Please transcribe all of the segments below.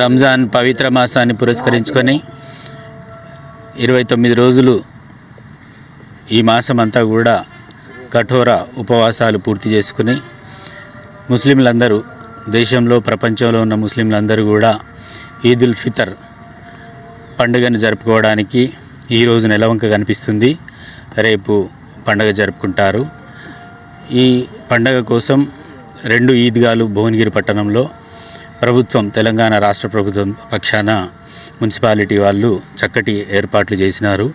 రంజాన్ పవిత్ర మాసాన్ని పురస్కరించుకొని 29 రోజులు ఈ మాసం అంతా కూడా కఠోర ఉపవాసాలు పూర్తి చేసుకుని ముస్లింలందరూ దేశంలో ప్రపంచంలో ఉన్న ముస్లింలందరూ కూడా ఈదుల్ ఫితర్ పండుగను జరుపుకోవడానికి ఈరోజు నెలవంక కనిపిస్తుంది. రేపు పండుగ జరుపుకుంటారు. ఈ పండుగ కోసం 2 ఈద్గాలు భువనగిరి పట్టణంలో ప్రభుత్వం తెలంగాణ రాష్ట్ర ప్రభుత్వం పక్షాన మున్సిపాలిటీ వాళ్ళు చక్కటి ఏర్పాట్లు చేసినారు.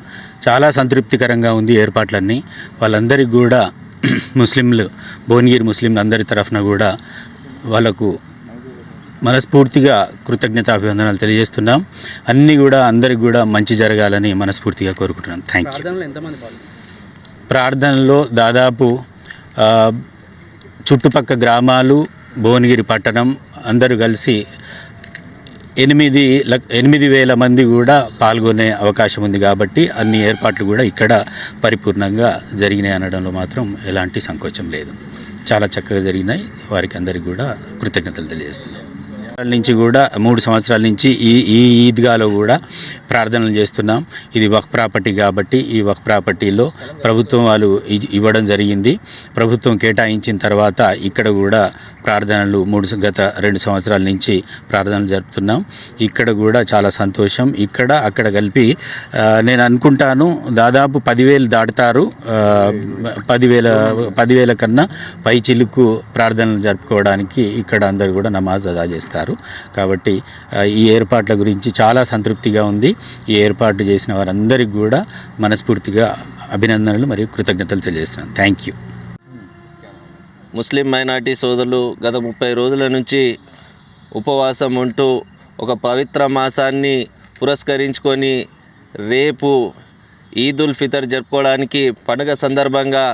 చాలా సంతృప్తికరంగా ఉంది ఏర్పాట్లన్నీ. వాళ్ళందరికీ కూడా ముస్లింలు భువనగిరి ముస్లింలు అందరి తరఫున కూడా వాళ్ళకు మనస్ఫూర్తిగా కృతజ్ఞతాభివందనాలు తెలియజేస్తున్నాం. అన్నీ కూడా అందరికి కూడా మంచి జరగాలని మనస్ఫూర్తిగా కోరుకుంటున్నాం. Thank you. ప్రార్థనలో దాదాపు చుట్టుపక్కల గ్రామాలు భువనగిరి పట్టణం అందరూ కలిసి 8,000 మంది కూడా పాల్గొనే అవకాశం ఉంది. కాబట్టి అన్ని ఏర్పాట్లు కూడా ఇక్కడ పరిపూర్ణంగా జరిగినాయి అనడంలో మాత్రం ఎలాంటి సంకోచం లేదు. చాలా చక్కగా జరిగినాయి. వారికి అందరికీ కూడా కృతజ్ఞతలు తెలియజేస్తున్నాం. నుంచి కూడా 3 సంవత్సరాల నుంచి ఈ ఈద్గాలో కూడా ప్రార్థనలు చేస్తున్నాం. ఇది వక్ఫ్ ప్రాపర్టీ కాబట్టి ఈ వక్ఫ్ ప్రాపర్టీలో ప్రభుత్వం వాళ్ళు ఇవ్వడం జరిగింది. ప్రభుత్వం కేటాయించిన తర్వాత ఇక్కడ కూడా ప్రార్థనలు గత 2 సంవత్సరాల నుంచి ప్రార్థనలు జరుపుతున్నాం. ఇక్కడ కూడా చాలా సంతోషం. ఇక్కడ అక్కడ కలిపి నేను అనుకుంటాను దాదాపు 10,000 దాటుతారు. 10,000 కన్నా పై చిలుకు ప్రార్థనలు జరుపుకోవడానికి ఇక్కడ అందరూ కూడా నమాజ్ అదా చేస్తారు. కాబట్టి ఈ ఏర్పాట్ల గురించి చాలా సంతృప్తిగా ఉంది. ఈ ఏర్పాటు చేసిన వారందరికీ కూడా మనస్ఫూర్తిగా అభినందనలు మరియు కృతజ్ఞతలు తెలియజేస్తున్నాను. Thank you. ముస్లిం మైనార్టీ సోదరులు గత 30 రోజుల నుంచి ఉపవాసం ఉంటూ ఒక పవిత్ర మాసాన్ని పురస్కరించుకొని రేపు ఈదుల్ ఫితర్ జరుపుకోవడానికి పండుగ సందర్భంగా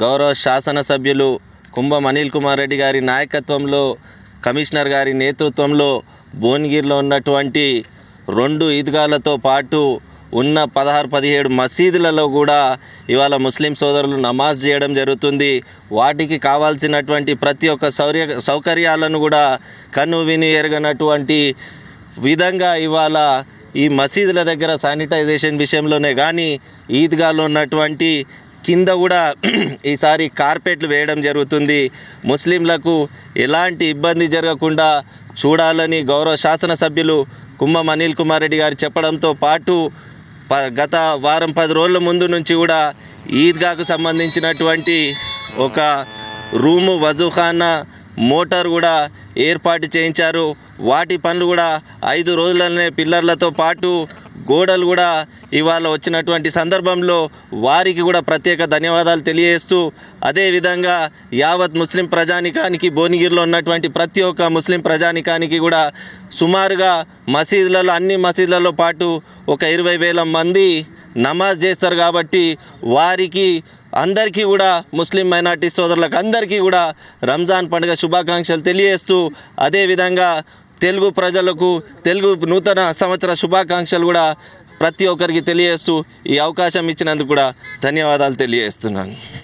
గౌరవ శాసనసభ్యులు కుంభం అనిల్ కుమార్ రెడ్డి గారి నాయకత్వంలో కమిషనర్ గారి నేతృత్వంలో భువనగిరిలో ఉన్నటువంటి 2 ఈద్గాలతో పాటు ఉన్న 16-17 మసీదులలో కూడా ఇవాళ ముస్లిం సోదరులు నమాజ్ చేయడం జరుగుతుంది. వాటికి కావాల్సినటువంటి ప్రతి ఒక్క సౌకర్యాలను కూడా కన్ను విని ఎరగనటువంటి విధంగా ఇవాళ ఈ మసీదుల దగ్గర శానిటైజేషన్ విషయంలోనే కానీ ఈద్గాలో ఉన్నటువంటి కింద కూడా ఈసారి కార్పెట్లు వేయడం జరుగుతుంది. ముస్లింలకు ఎలాంటి ఇబ్బంది జరగకుండా చూడాలని గౌరవ శాసనసభ్యులు కుంభం అనిల్ కుమార్ రెడ్డి గారు చెప్పడంతో పాటు గత వారం 10 రోజుల ముందు నుంచి కూడా ఈద్గాకు సంబంధించినటువంటి ఒక రూము, వజూఖానా, మోటార్ కూడా ఏర్పాటు చేయించారు. వాటి పనులు కూడా 5 రోజులనే పిల్లర్లతో పాటు గోడలు కూడా ఇవాళ వచ్చినటువంటి సందర్భంలో వారికి కూడా ప్రత్యేక ధన్యవాదాలు తెలియజేస్తూ అదేవిధంగా యావత్ ముస్లిం ప్రజానికానికి భువనగిరిలో ఉన్నటువంటి ప్రతి ఒక్క ముస్లిం ప్రజానికానికి కూడా సుమారుగా మసీదులలో అన్ని మసీదులలో పాటు ఒక 20,000 మంది నమాజ్ చేస్తారు. కాబట్టి వారికి అందరికీ కూడా ముస్లిం మైనార్టీ సోదరులకు అందరికీ కూడా రంజాన్ పండుగ శుభాకాంక్షలు తెలియజేస్తూ అదేవిధంగా తెలుగు ప్రజలకు తెలుగు నూతన సంవత్సర శుభాకాంక్షలు కూడా ప్రతి ఒక్కరికి తెలియజేస్తూ ఈ అవకాశం ఇచ్చినందుకు కూడా ధన్యవాదాలు తెలియజేస్తున్నాను.